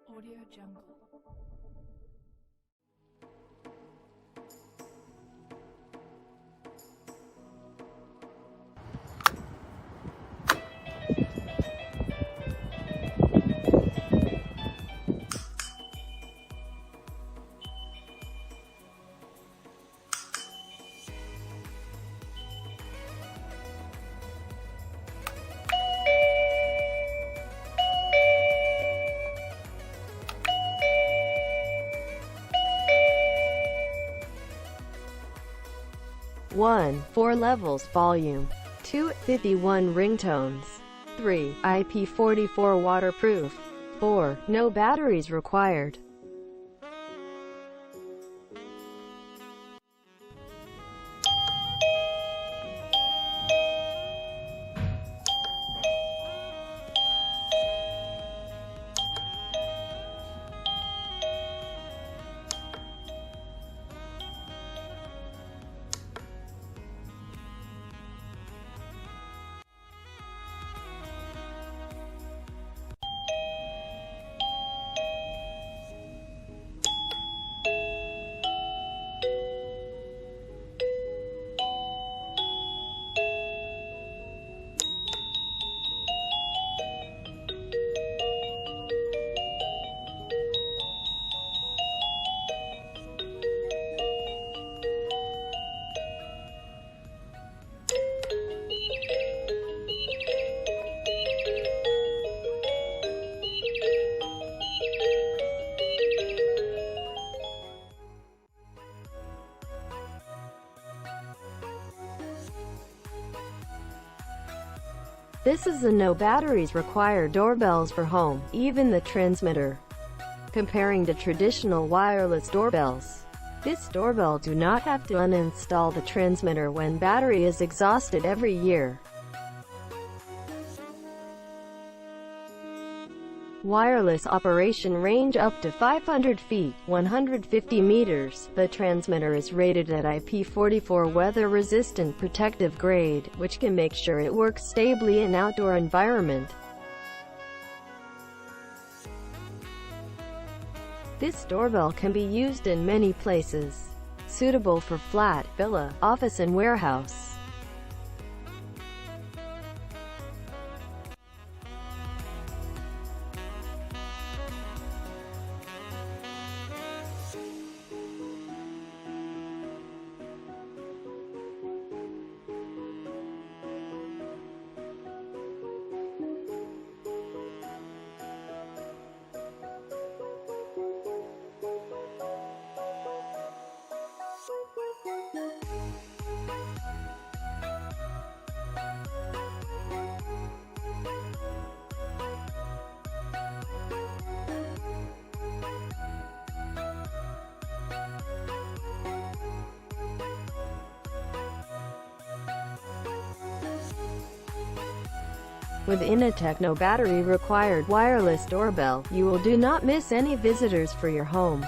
Audio Jungle. One, 4 levels volume. 2, 51 ringtones. 3, IP44 waterproof. 4, no batteries required. This is the no batteries required doorbells for home, even the transmitter. Comparing to traditional wireless doorbells, this doorbell do not have to uninstall the transmitter when battery is exhausted every year. Wireless operation range up to 500 feet, 150 meters. The transmitter is rated at IP44 weather-resistant protective grade, which can make sure it works stably in outdoor environment. This doorbell can be used in many places. Suitable for flat, villa, office and warehouse. With Innoo no battery required wireless doorbell, you will do not miss any visitors for your home.